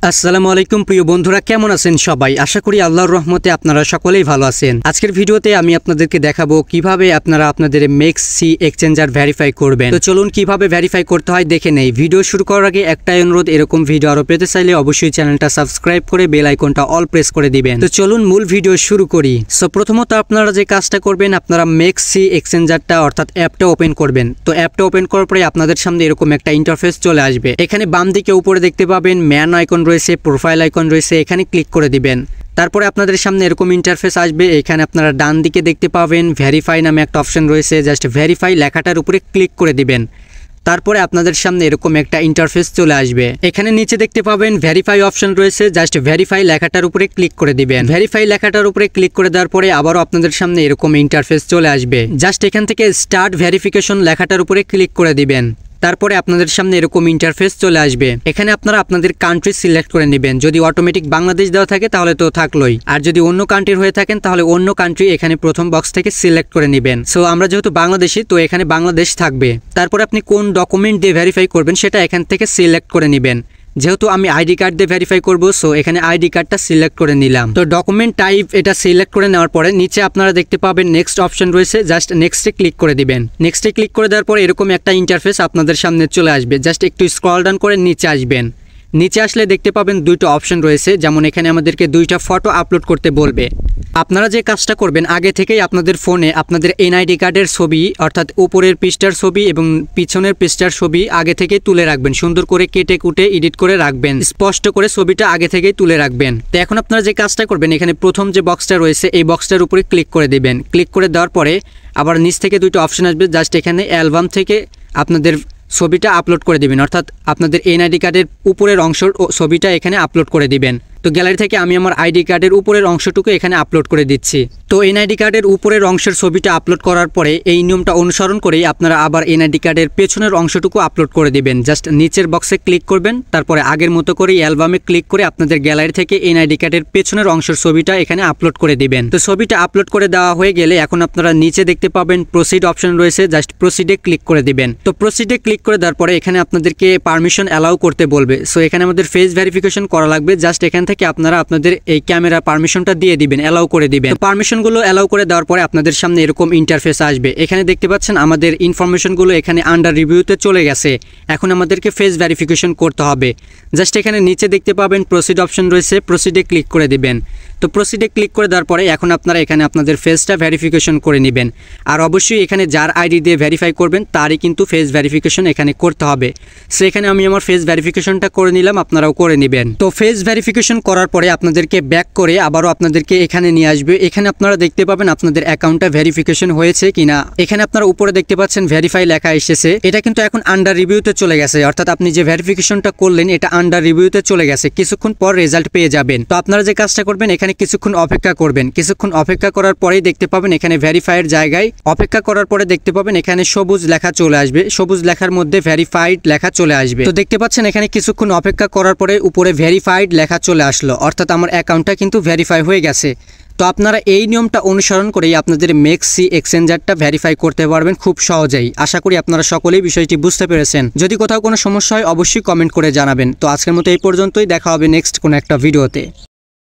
আসসালামু আলাইকুম প্রিয় বন্ধুরা, কেমন আছেন সবাই? আশা করি আল্লাহর রহমতে আপনারা সকলেই ভালো আছেন। আজকের ভিডিওতে আমি আপনাদেরকে দেখাবো কিভাবে আপনারা আপনাদের মেক্স সি এক্সচেঞ্জার ভেরিফাই করবেন। তো চলুন কিভাবে ভেরিফাই করতে হয় দেখে নেই। ভিডিও শুরু করার আগে একটাই অনুরোধ, এরকম ভিডিও আরো পেতে চাইলে অবশ্যই চ্যানেলটা সাবস্ক্রাইব করে বেল আইকনটা অল প্রেস করে দিবেন। তো চলুন মূল ভিডিও শুরু করি। সো প্রথমত আপনারা যে কাজটা করবেন, আপনারা মেক্স সি এক্সচেঞ্জারটা অর্থাৎ অ্যাপটা ওপেন করবেন। তো অ্যাপটা ওপেন করার পরে আপনাদের সামনে এরকম একটা ইন্টারফেস চলে আসবে। এখানে বাম দিকে উপরে দেখতে পাবেন ম্যান আইকন রয়েছে, প্রোফাইল আইকন রয়েছে, এখানে ক্লিক করে দিবেন। তারপরে আপনাদের সামনে এরকম ইন্টারফেস আসবে। এখানে আপনারা ডান দিকে দেখতে পাবেন ভেরিফাই নামে একটা অপশন রয়েছে, জাস্ট ভেরিফাই লেখাটার উপরে ক্লিক করে দিবেন। তারপরে আপনাদের সামনে এরকম একটা ইন্টারফেস চলে আসবে। এখানে নিচে দেখতে পাবেন ভেরিফাই অপশন রয়েছে, জাস্ট ভেরিফাই লেখাটার উপরে ক্লিক করে দিবেন। ভেরিফাই লেখাটার উপরে ক্লিক করে দেওয়ার পরে আবারও আপনাদের সামনে এরকম ইন্টারফেস চলে আসবে। জাস্ট এখান থেকে স্টার্ট ভেরিফিকেশন লেখাটার উপরে ক্লিক করে দিবেন। তারপরে আপনাদের সামনে এরকম ইন্টারফেস চলে আসবে। এখানে আপনারা আপনাদের কান্ট্রি সিলেক্ট করে নেবেন। যদি অটোমেটিক বাংলাদেশ দেওয়া থাকে তাহলে তো থাকলোই, আর যদি অন্য কান্ট্রির হয়ে থাকেন তাহলে অন্য কান্ট্রি এখানে প্রথম বক্স থেকে সিলেক্ট করে নেবেন। সো আমরা যেহেতু বাংলাদেশি, তো এখানে বাংলাদেশ থাকবে। তারপরে আপনি কোন ডকুমেন্ট দিয়ে ভেরিফাই করবেন সেটা এখান থেকে সিলেক্ট করে নেবেন। যেহেতু আমি আইডি কার্ড দিয়ে ভেরিফাই করব, সো এখানে আইডি কার্ডটা সিলেক্ট করে নিলাম। তো ডকুমেন্ট টাইপ এটা সিলেক্ট করে নেওয়ার পরে নিচে আপনারা দেখতে পাবেন নেক্সট অপশন রয়েছে, জাস্ট নেক্সটে ক্লিক করে দিবেন। নেক্সটে ক্লিক করে দেওয়ার পরে এরকম একটা ইন্টারফেস আপনাদের সামনে চলে আসবে। জাস্ট একটু স্ক্রল ডাউন করে নিচে আসবেন। নিচে আসলে দেখতে পাবেন দুইটা অপশন রয়েছে, যেমন এখানে আমাদেরকে দুইটা ফটো আপলোড করতে বলবে। আপনারা যে কাজটা করবেন, আগে থেকেই আপনাদের ফোনে আপনাদের এনআইডি কার্ডের ছবি অর্থাৎ উপরের পৃষ্ঠার ছবি এবং পিছনের পৃষ্ঠার ছবি আগে থেকেই তুলে রাখবেন। সুন্দর করে কেটে কুটে এডিট করে রাখবেন, স্পষ্ট করে ছবিটা আগে থেকেই তুলে রাখবেন। তো এখন আপনারা যে কাজটা করবেন, এখানে প্রথম যে বক্সটা রয়েছে এই বক্সটার উপরে ক্লিক করে দিবেন। ক্লিক করে দেওয়ার পরে আবার নিচ থেকে দুইটা অপশন আসবে, জাস্ট এখানে অ্যালবাম থেকে আপনাদের ছবিটা আপলোড করে দিবেন, অর্থাৎ আপনাদের এনআইডি কার্ডের উপরের অংশের ছবিটা এখানে আপলোড করে দিবেন। তো গ্যালারি থেকে আমি আমার আইডি কার্ডের উপরের অংশটুকু এখানে আপলোড করে দিচ্ছি। তো এনআইডি কার্ডের উপরের অংশের ছবিটা আপলোড করার পরে এই নিয়মটা অনুসরণ করেই আপনারা আবার এনআইডি কার্ডের পেছনের অংশটুকু আপলোড করে দিবেন। জাস্ট নিচের বক্সে ক্লিক করবেন, তারপরে আগের মতো করে অ্যালবামে ক্লিক করে আপনাদের গ্যালারি থেকে এনআইডি কার্ডের পেছনের অংশের ছবিটা এখানে আপলোড করে দিবেন। তো ছবিটা আপলোড করে দেওয়া হয়ে গেলে এখন আপনারা নিচে দেখতে পাবেন প্রসিড অপশন রয়েছে, জাস্ট প্রসিডে ক্লিক করে দিবেন। তো প্রসিডে ক্লিক করে দেওয়ার পরে এখানে আপনাদেরকে পারমিশন অ্যালাউ করতে বলবে। সো এখানে আমাদের ফেস ভেরিফিকেশন করা লাগবে। জাস্ট এখান থেকে আপনারা আপনাদের এই ক্যামেরা পারমিশনটা দিয়ে দিবেন, অ্যালাউ করে দিবেন। তো পারমিশনগুলো অ্যালাউ করে দেওয়ার পরে আপনাদের সামনে এরকম ইন্টারফেস আসবে। এখানে দেখতে পাচ্ছেন আমাদের ইনফরমেশনগুলো এখানে আন্ডার রিভিউতে চলে গেছে। এখন আমাদেরকে ফেস ভেরিফিকেশন করতে হবে। জাস্ট এখানে নিচে দেখতে পাবেন প্রসিড অপশন রয়েছে, প্রসিডে ক্লিক করে দিবেন। তো প্রসিডে ক্লিক করে দেওয়ার পরে এখন আপনারা এখানে আপনাদের ফেসটা ভেরিফিকেশন করে নেবেন। আর অবশ্যই এখানে যার আইডি দিয়ে ভেরিফাই করবেন তারই কিন্তু ফেস ভেরিফিকেশন এখানে করতে হবে। সো এখানে আমি আমার ফেস ভেরিফিকেশনটা করে নিলাম, আপনারাও করে নেবেন। তো ফেস ভেরিফিকেশন করার পরে আপনাদেরকে ব্যাক করে আবারও আপনাদেরকে এখানে নিয়ে আসবে। এখানে আপনারা দেখতে পাবেন আপনাদের অ্যাকাউন্টটা ভেরিফিকেশন হয়েছে কিনা। এখানে আপনারা উপরে দেখতে পাচ্ছেন ভেরিফাই লেখা এসেছে। এটা কিন্তু এখন আন্ডার রিভিউতে চলে গেছে, অর্থাৎ আপনি যে ভেরিফিকেশনটা করলেন এটা আন্ডার রিভিউতে চলে গেছে। কিছুক্ষণ পর রেজাল্ট পেয়ে যাবেন। তো আপনারা যে কাজটা করবেন, এখানে কিছুক্ষণ অপেক্ষা করবেন। কিছুক্ষণ অপেক্ষা করার পরেই দেখতে পাবেন এখানে ভেরিফাইয়ের জায়গায় অপেক্ষা করার পরে দেখতে পাবেন এখানে সবুজ লেখা চলে আসবে। সবুজ লেখার মধ্যে ভেরিফাইড লেখা চলে আসবে। তো দেখতে পাচ্ছেন এখানে কিছুক্ষণ অপেক্ষা করার পরে উপরে ভেরিফাইড লেখা চলে আসলো, অর্থাৎ আমার অ্যাকাউন্টটা কিন্তু ভেরিফাই হয়ে গেছে। তো আপনারা এই নিয়মটা অনুসরণ করেই আপনাদের মেক্স সি এক্সচেঞ্জারটা ভেরিফাই করতে পারবেন খুব সহজেই। আশা করি আপনারা সকলেই বিষয়টি বুঝতে পেরেছেন। যদি কোথাও কোনো সমস্যা হয় অবশ্যই কমেন্ট করে জানাবেন। তো আজকের মতো এই পর্যন্তই, দেখা হবে নেক্সট কোনো একটা ভিডিওতে।